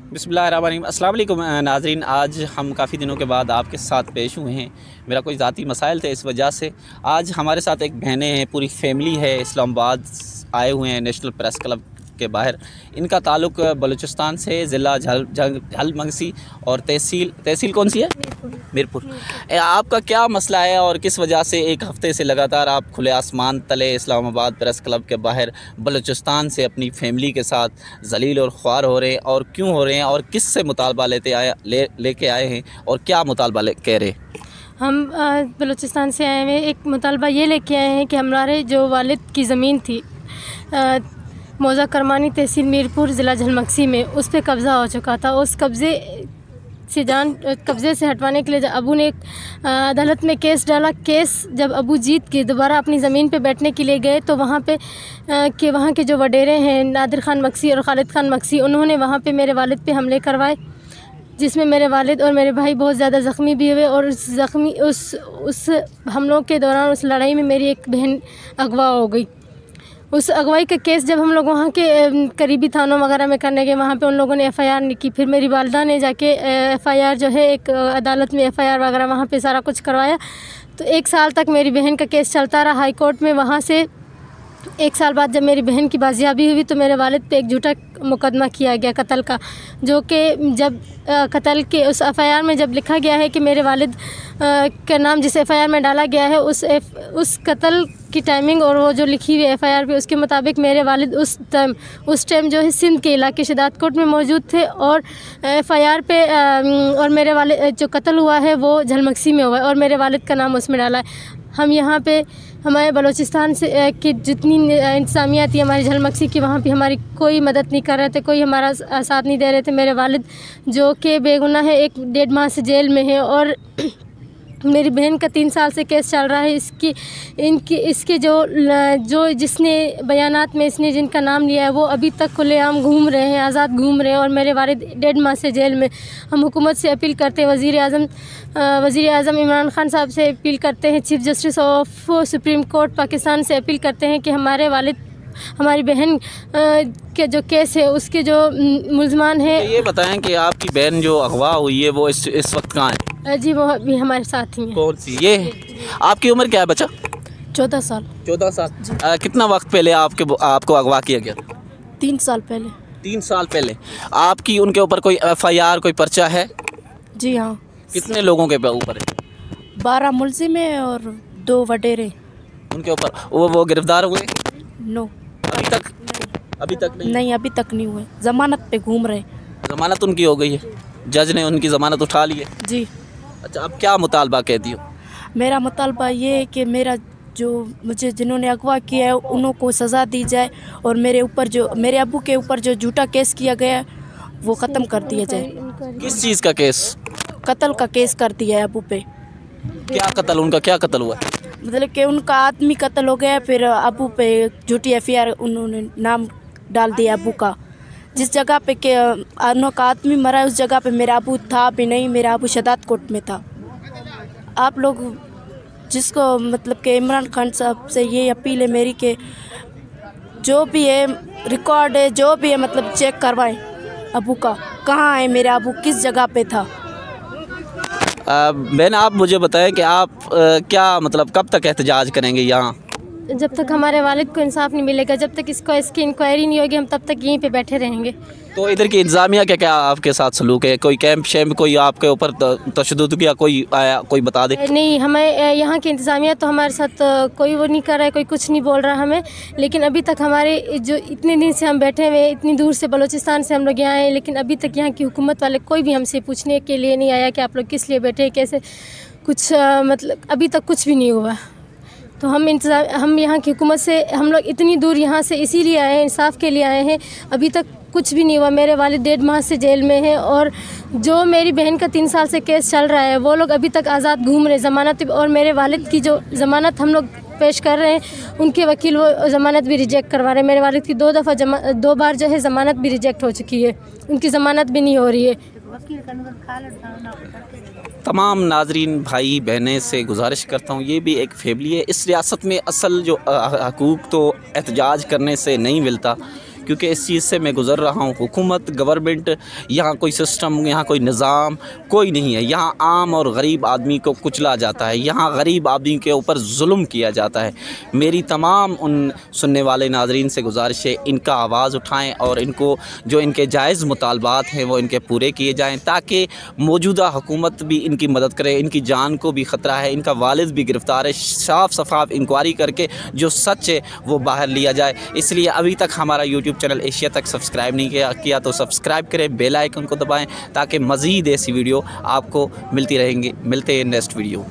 बिस्मिल्लाहिर्रहमानिर्रहीम। अस्सलाम वालेकुम नाज़रीन, आज हम काफ़ी दिनों के बाद आपके साथ पेश हुए हैं। मेरा कोई ज़ाती मसाइल थे, इस वजह से आज हमारे साथ एक बहनें हैं, पूरी फैमिली है, इस्लामाबाद आए हुए हैं नेशनल प्रेस क्लब के बाहर। इनका ताल्लुक़ बलूचिस्तान से, ज़िला झलमगसी और तहसील कौन सी है? मीरपुर। आपका क्या मसला है और किस वजह से एक हफ़्ते से लगातार आप खुले आसमान तले इस्लामाबाद प्रेस क्लब के बाहर बलूचिस्तान से अपनी फैमिली के साथ ज़लील और ख्वार हो रहे हैं, और क्यों हो रहे हैं और किस से मुतालबा लेके आए हैं और क्या मुतालबा कह रहे हैं? हम बलूचिस्तान से आए हैं। एक मुतालबा ये लेके आए हैं कि हमारे जो वालिद की ज़मीन थी मौज़ा करमानी तहसील मीरपुर ज़िला झलमगसी में, उस पर कब्ज़ा हो चुका था। उस कब्ज़े से हटवाने के लिए अबू ने अदालत में केस डाला। केस जब अबू जीत के दोबारा अपनी ज़मीन पे बैठने के लिए गए तो वहाँ के जो वडेरे हैं नादिर ख़ान मक्सी और खालिद ख़ान मक्सी, उन्होंने वहाँ पे मेरे वालिद पे हमले करवाए, जिसमें मेरे वालिद और मेरे भाई बहुत ज़्यादा ज़ख्मी भी हुए। और उस हमलों के दौरान, उस लड़ाई में मेरी एक बहन अगवा हो गई। उस अगवाई का केस जब हम लोग वहाँ के करीबी थानों वगैरह में करने गए, वहाँ पे उन लोगों ने एफ़आईआर नहीं की। फिर मेरी वालिदा ने जाके एफ़आईआर जो है एक अदालत में एफ़आईआर वगैरह वहाँ पे सारा कुछ करवाया। तो 1 साल तक मेरी बहन का केस चलता रहा हाई कोर्ट में। वहाँ से 1 साल बाद जब मेरी बहन की बाजियाबी हुई तो मेरे वालिद पे एक झूठा मुकदमा किया गया कत्ल का, जो कि जब कत्ल के उस एफ़आईआर में जब लिखा गया है कि मेरे वालिद का नाम जिस एफ़आईआर में डाला गया है, उस कत्ल की टाइमिंग और वो जो लिखी हुई एफ़आईआर पे उसके मुताबिक मेरे वालिद उस टाइम जो है सिंध के इलाके शदात कोट में मौजूद थे। और एफ़आईआर पे और मेरे वालिद जो कत्ल हुआ है वो झलमगसी में हुआ है और मेरे वालिद का नाम उसमें डाला है। हम यहाँ पे हमारे बलूचिस्तान से की जितनी इंतज़ामिया थी हमारी झलमगसी की, वहाँ पे हमारी कोई मदद नहीं कर रहे थे, कोई हमारा साथ नहीं दे रहे थे। मेरे वालिद जो कि बेगुनाह है 1-1.5 माह से जेल में है, और मेरी बहन का 3 साल से केस चल रहा है। इसके जो जिसने बयानात में इसने जिनका नाम लिया है वो अभी तक खुलेआम घूम रहे हैं, आज़ाद घूम रहे हैं, और मेरे वालिद 1.5 माह से जेल में। हम हुकूमत से अपील करते हैं, वज़ीर आज़म इमरान ख़ान साहब से अपील करते हैं, chief justice of supreme court Pakistan से अपील करते हैं कि हमारी बहन के जो केस है उसके जो मुल्ज़मान हैं। ये बताएं कि आपकी बहन जो अगवा हुई है वो इस वक्त कहाँ है? जी वो भी हमारे साथ ही हैं। कौन सी? ये आपकी उम्र क्या है बच्चा? 14 साल। 14 साल। कितना वक्त पहले आपको अगवा किया गया? 3 साल पहले। 3 साल पहले। आपकी उनके ऊपर कोई एफ़आईआर, कोई पर्चा है? जी हाँ। कितने लोगों के ऊपर है? 12 मुल्ज़िम है और 2 वडेरे उनके ऊपर। वो गिरफ्तार हुए? नो, अभी तक नहीं अभी तक नहीं हुए, ज़मानत पे घूम रहे। ज़मानत उनकी हो गई है, जज ने उनकी ज़मानत उठा ली है? जी। अच्छा, अब क्या मुतालबा कहती हो? मेरा मुतालबा ये है कि मुझे जिन्होंने अगवा किया है उनको सज़ा दी जाए, और मेरे अब्बू के ऊपर जो झूठा केस किया गया है वो ख़त्म कर दिया जाए। किस चीज़ का केस? कत्ल का केस कर दिया है अब्बू पे। क्या कत्ल? उनका क्या कत्ल हुआ? मतलब कि उनका आदमी कत्ल हो गया, फिर अब्बू पे झूठी एफ़आईआर उन्होंने नाम डाल दिया अब्बू का। जिस जगह पे के उनका आदमी मरा है उस जगह पे मेरा अब्बू था भी नहीं, मेरा अब्बू शदात कोट में था। आप लोग जिसको मतलब कि इमरान खान साहब से ये अपील है मेरी कि जो भी है रिकॉर्ड है, जो भी है मतलब चेक करवाएं अब्बू का, कहाँ है मेरा अब्बू, किस जगह पे था। बहन आप मुझे बताएं कि आप क्या मतलब कब तक एहतजाज करेंगे यहाँ? जब तक हमारे वालिद को इंसाफ नहीं मिलेगा, जब तक इसकी इंक्वायरी नहीं होगी, हम तब तक यहीं पे बैठे रहेंगे। तो इधर की इंतज़ामिया क्या आपके साथ सलूक है? कोई कैंप शैम्प कोई आपके ऊपर तशद्दुद किया कोई आया, कोई बता दे? नहीं, हमें यहाँ की इंतज़ामिया तो हमारे साथ कोई वो नहीं कर रहा है, कोई कुछ नहीं बोल रहा हमें। लेकिन अभी तक हमारे जो इतने दिन से हम बैठे हुए, इतनी दूर से बलूचिस्तान से हम लोग यहाँ आए, लेकिन अभी तक यहाँ की हुकूमत वाले कोई भी हमसे पूछने के लिए नहीं आया कि आप लोग किस लिए बैठे, कैसे कुछ मतलब अभी तक कुछ भी नहीं हुआ। तो हम यहाँ की हुकूमत से, हम लोग इतनी दूर यहाँ से इसीलिए आए हैं, इंसाफ के लिए आए हैं, अभी तक कुछ भी नहीं हुआ। मेरे वालिद 1.5 माह से जेल में हैं, और जो मेरी बहन का 3 साल से केस चल रहा है वो लोग अभी तक आज़ाद घूम रहे ज़मानत। और मेरे वालिद की जो ज़मानत हम लोग पेश कर रहे हैं, उनके वकील वो ज़मानत भी रिजेक्ट करवा रहे हैं। मेरे वालिद की 2 बार जो है ज़मानत भी रिजेक्ट हो चुकी है, उनकी ज़मानत भी नहीं हो रही है। तमाम नाजरीन भाई बहनें से गुजारिश करता हूँ, ये भी एक फैमिली है। इस रियासत में असल जो हकूक़ तो एहतजाज करने से नहीं मिलता, क्योंकि इस चीज़ से मैं गुज़र रहा हूँ। हुकूमत, गवर्नमेंट, यहाँ कोई सिस्टम, यहाँ कोई निज़ाम कोई नहीं है। यहाँ आम और गरीब आदमी को कुचला जाता है, यहाँ गरीब आदमी के ऊपर जुल्म किया जाता है। मेरी तमाम उन सुनने वाले नाज़रीन से गुजारिश है, इनका आवाज़ उठाएँ और इनको जो इनके जायज़ मुतालबात हैं वो इनके पूरे किए जाएँ, ताकि मौजूदा हुकूमत भी इनकी मदद करे। इनकी जान को भी ख़तरा है, इनका वालिद भी गिरफ़्तार है। साफ़ शफाफ इंक्वायरी करके जो सच है वो बाहर लिया जाए। इसलिए अभी तक हमारा यूट्यूब चैनल एशिया तक सब्सक्राइब नहीं किया तो सब्सक्राइब करें, बेल आइकन को दबाएं, ताकि मज़ीद ऐसी वीडियो आपको मिलती रहेंगी। मिलते हैं नेक्स्ट वीडियो।